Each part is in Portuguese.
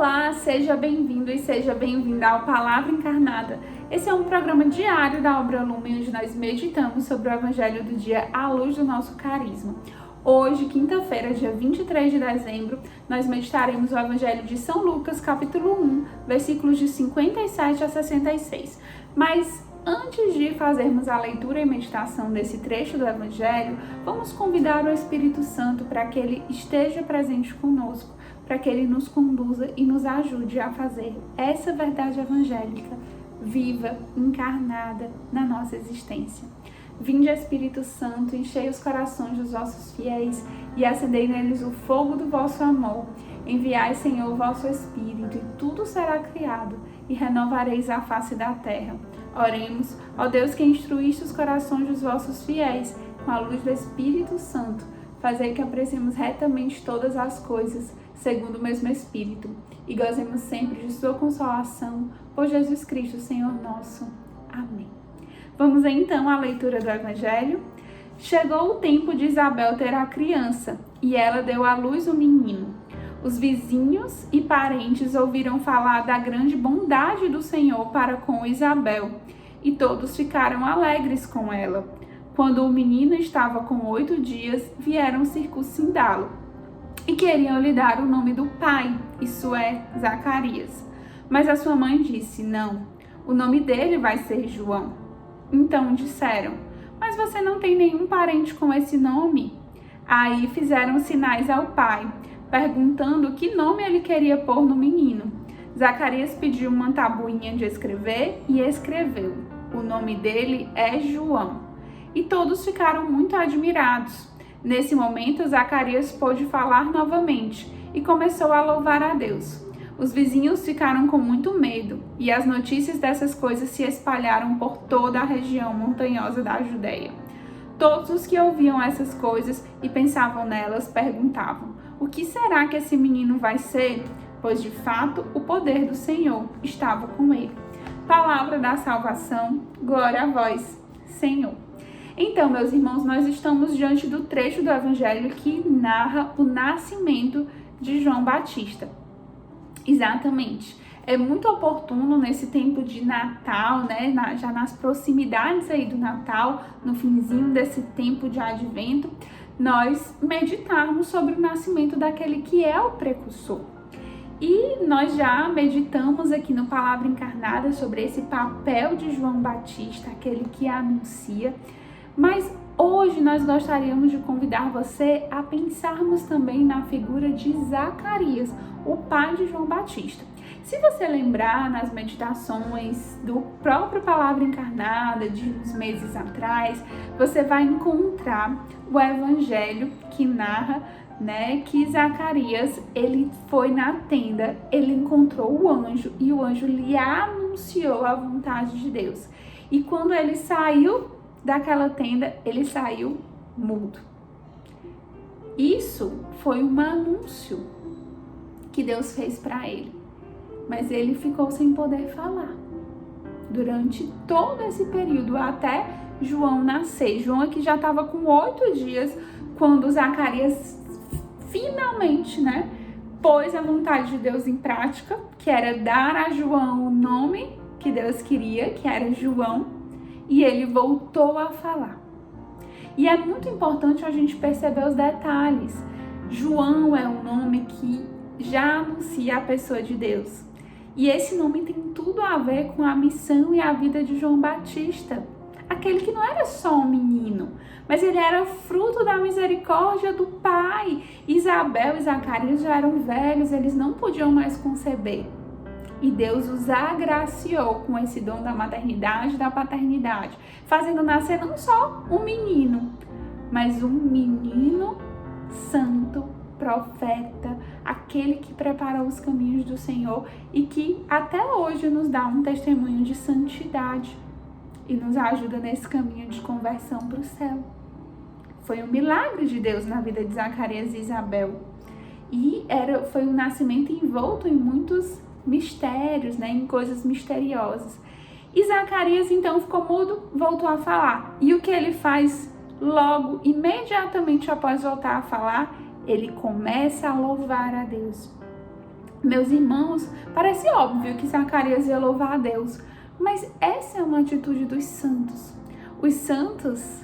Olá, seja bem-vindo e seja bem-vinda ao Palavra Encarnada. Esse é um programa diário da Obra Lumen, onde nós meditamos sobre o Evangelho do dia à luz do nosso carisma. Hoje, quinta-feira, dia 23 de dezembro, nós meditaremos o Evangelho de São Lucas, capítulo 1, versículos de 57 a 66. Mas antes de fazermos a leitura e meditação desse trecho do Evangelho, vamos convidar o Espírito Santo para que ele esteja presente conosco, para que ele nos conduza e nos ajude a fazer essa verdade evangélica viva, encarnada na nossa existência. Vinde, Espírito Santo, enchei os corações dos vossos fiéis e acendei neles o fogo do vosso amor. Enviai, Senhor, o vosso Espírito, e tudo será criado, e renovareis a face da terra. Oremos, ó Deus, que instruíste os corações dos vossos fiéis com a luz do Espírito Santo. Fazei que apreciemos retamente todas as coisas, segundo o mesmo Espírito, e gozemos sempre de sua consolação, por Jesus Cristo, Senhor nosso. Amém. Vamos então à leitura do Evangelho. Chegou o tempo de Isabel ter a criança, e ela deu à luz um menino. Os vizinhos e parentes ouviram falar da grande bondade do Senhor para com Isabel, e todos ficaram alegres com ela. Quando o menino estava com 8 dias, vieram circuncindá-lo, e queriam lhe dar o nome do pai, isso é, Zacarias. Mas a sua mãe disse, não, o nome dele vai ser João. Então disseram, mas você não tem nenhum parente com esse nome? Aí fizeram sinais ao pai, perguntando que nome ele queria pôr no menino. Zacarias pediu uma tabuinha de escrever e escreveu, o nome dele é João. E todos ficaram muito admirados. Nesse momento, Zacarias pôde falar novamente e começou a louvar a Deus. Os vizinhos ficaram com muito medo e as notícias dessas coisas se espalharam por toda a região montanhosa da Judéia. Todos os que ouviam essas coisas e pensavam nelas perguntavam, o que será que esse menino vai ser? Pois de fato o poder do Senhor estava com ele. Palavra da salvação, glória a vós, Senhor. Então, meus irmãos, nós estamos diante do trecho do Evangelho que narra o nascimento de João Batista. Exatamente. É muito oportuno nesse tempo de Natal, né? Já nas proximidades aí do Natal, no finzinho desse tempo de Advento, nós meditarmos sobre o nascimento daquele que é o precursor. E nós já meditamos aqui no Palavra Encarnada sobre esse papel de João Batista, aquele que anuncia. Mas hoje nós gostaríamos de convidar você a pensarmos também na figura de Zacarias, o pai de João Batista. Se você lembrar nas meditações do próprio Palavra Encarnada de uns meses atrás, você vai encontrar o Evangelho que narra, que Zacarias, ele foi na tenda, ele encontrou o anjo e o anjo lhe anunciou a vontade de Deus. E quando ele saiu daquela tenda, ele saiu mudo. Isso foi um anúncio que Deus fez para ele, mas ele ficou sem poder falar durante todo esse período, até João nascer. João aqui já estava com 8 dias, quando Zacarias finalmente, pôs a vontade de Deus em prática, que era dar a João o nome que Deus queria, que era João, e ele voltou a falar. E é muito importante a gente perceber os detalhes. João é um nome que já anuncia a pessoa de Deus. E esse nome tem tudo a ver com a missão e a vida de João Batista. Aquele que não era só um menino, mas ele era fruto da misericórdia do Pai. Isabel e Zacarias já eram velhos, eles não podiam mais conceber. E Deus os agraciou com esse dom da maternidade e da paternidade, fazendo nascer não só um menino, mas um menino santo, profeta, aquele que preparou os caminhos do Senhor e que até hoje nos dá um testemunho de santidade e nos ajuda nesse caminho de conversão para o céu. Foi um milagre de Deus na vida de Zacarias e Isabel. E foi um nascimento envolto em muitos mistérios, em coisas misteriosas. E Zacarias então ficou mudo, voltou a falar. E o que ele faz logo, imediatamente após voltar a falar? Ele começa a louvar a Deus. Meus irmãos, parece óbvio que Zacarias ia louvar a Deus, mas essa é uma atitude dos santos. Os santos,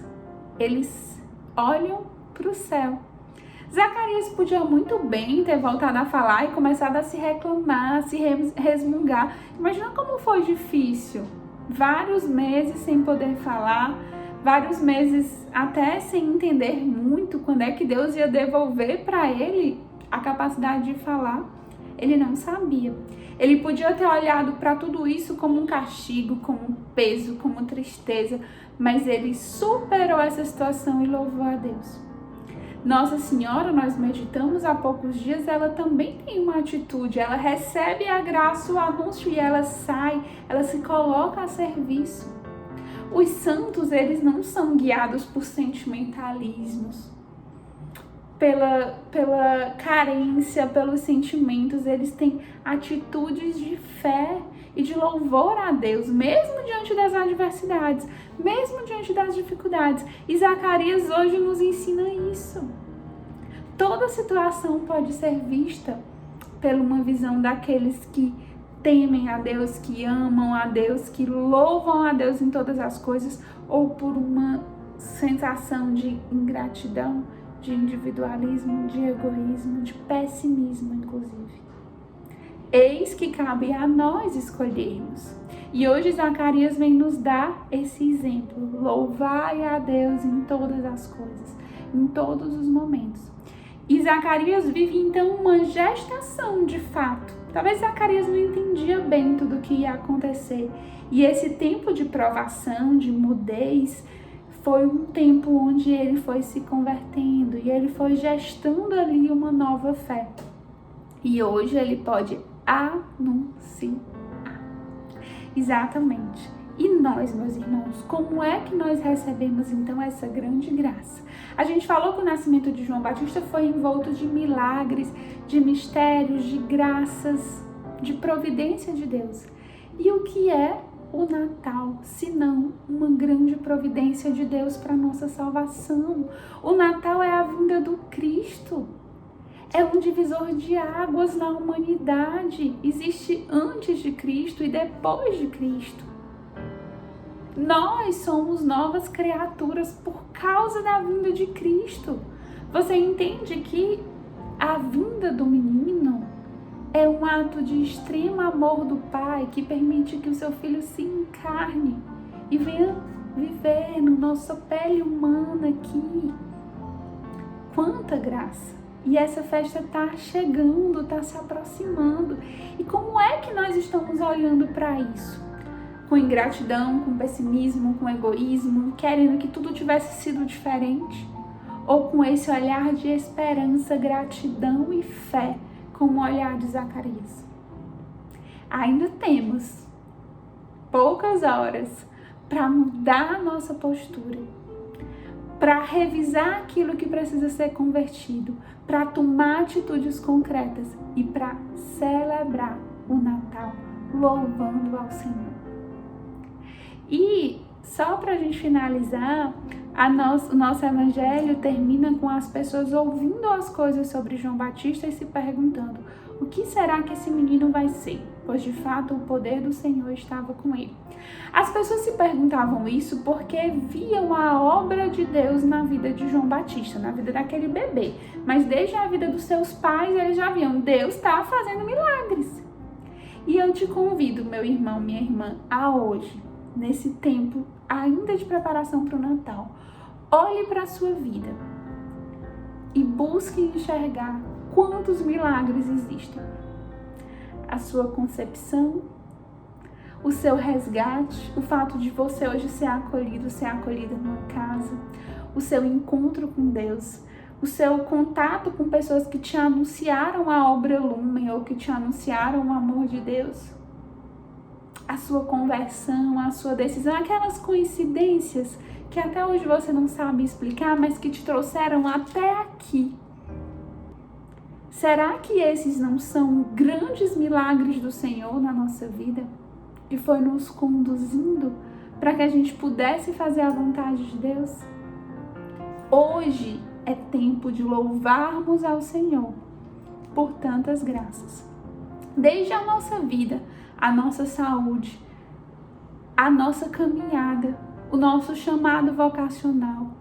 eles olham para o céu. Zacarias podia muito bem ter voltado a falar e começado a se reclamar, a se resmungar. Imagina como foi difícil. Vários meses sem poder falar, vários meses até sem entender muito quando é que Deus ia devolver para ele a capacidade de falar. Ele não sabia. Ele podia ter olhado para tudo isso como um castigo, como um peso, como tristeza, mas ele superou essa situação e louvou a Deus. Nossa Senhora, nós meditamos há poucos dias, ela também tem uma atitude, ela recebe a graça, o anúncio e ela sai, ela se coloca a serviço. Os santos, eles não são guiados por sentimentalismos, pela carência, pelos sentimentos, eles têm atitudes de fé e de louvor a Deus, mesmo diante das adversidades, mesmo diante das dificuldades. E Zacarias hoje nos ensina isso. Toda situação pode ser vista por uma visão daqueles que temem a Deus, que amam a Deus, que louvam a Deus em todas as coisas, ou por uma sensação de ingratidão, de individualismo, de egoísmo, de pessimismo, inclusive. Eis que cabe a nós escolhermos. E hoje Zacarias vem nos dar esse exemplo. Louvai a Deus em todas as coisas, em todos os momentos. E Zacarias vive então uma gestação de fato. Talvez Zacarias não entendia bem tudo o que ia acontecer. E esse tempo de provação, de mudez, foi um tempo onde ele foi se convertendo e ele foi gestando ali uma nova fé. E hoje ele pode anunciar. Exatamente. E nós, meus irmãos, como é que nós recebemos então essa grande graça? A gente falou que o nascimento de João Batista foi envolto de milagres, de mistérios, de graças, de providência de Deus. E o que é o Natal, senão uma grande providência de Deus para nossa salvação? O Natal é a vinda do Cristo. É um divisor de águas na humanidade. Existe antes de Cristo e depois de Cristo. Nós somos novas criaturas por causa da vinda de Cristo. Você entende que a vinda do menino é um ato de extremo amor do Pai que permite que o seu filho se encarne e venha viver na nossa pele humana aqui. Quanta graça! E essa festa está chegando, está se aproximando. E como é que nós estamos olhando para isso? Com ingratidão, com pessimismo, com egoísmo, querendo que tudo tivesse sido diferente? Ou com esse olhar de esperança, gratidão e fé, como o olhar de Zacarias? Ainda temos poucas horas para mudar a nossa postura, para revisar aquilo que precisa ser convertido, para tomar atitudes concretas e para celebrar o Natal, louvando ao Senhor. E só para a gente finalizar, o nosso evangelho termina com as pessoas ouvindo as coisas sobre João Batista e se perguntando: o que será que esse menino vai ser? Pois de fato o poder do Senhor estava com ele. As pessoas se perguntavam isso porque viam a obra de Deus na vida de João Batista, na vida daquele bebê. Mas desde a vida dos seus pais, eles já viam: Deus está fazendo milagres. E eu te convido, meu irmão, minha irmã, a hoje, nesse tempo ainda de preparação para o Natal, olhe para a sua vida e busque enxergar quantos milagres existem. A sua concepção, o seu resgate, o fato de você hoje ser acolhida numa casa, o seu encontro com Deus, o seu contato com pessoas que te anunciaram a obra Lumen ou que te anunciaram o amor de Deus, a sua conversão, a sua decisão, aquelas coincidências que até hoje você não sabe explicar, mas que te trouxeram até aqui. Será que esses não são grandes milagres do Senhor na nossa vida? Que foi nos conduzindo para que a gente pudesse fazer a vontade de Deus? Hoje é tempo de louvarmos ao Senhor por tantas graças. desde a nossa vida, a nossa saúde, a nossa caminhada, o nosso chamado vocacional.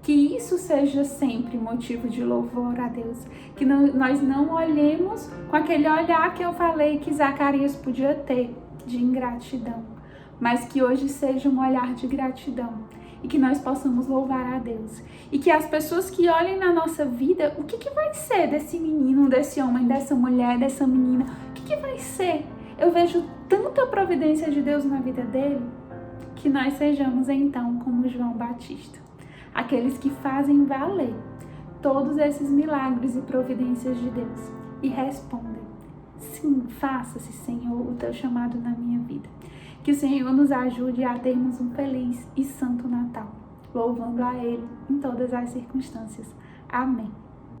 Que isso seja sempre motivo de louvor a Deus. Que nós não olhemos com aquele olhar que eu falei que Zacarias podia ter, de ingratidão. Mas que hoje seja um olhar de gratidão. E que nós possamos louvar a Deus. E que as pessoas que olhem na nossa vida, o que vai ser desse menino, desse homem, dessa mulher, dessa menina? O que vai ser? Eu vejo tanta providência de Deus na vida dele, que nós sejamos então como João Batista. Aqueles que fazem valer todos esses milagres e providências de Deus e respondem: sim, faça-se, Senhor, o teu chamado na minha vida. Que o Senhor nos ajude a termos um feliz e santo Natal, louvando a Ele em todas as circunstâncias. Amém.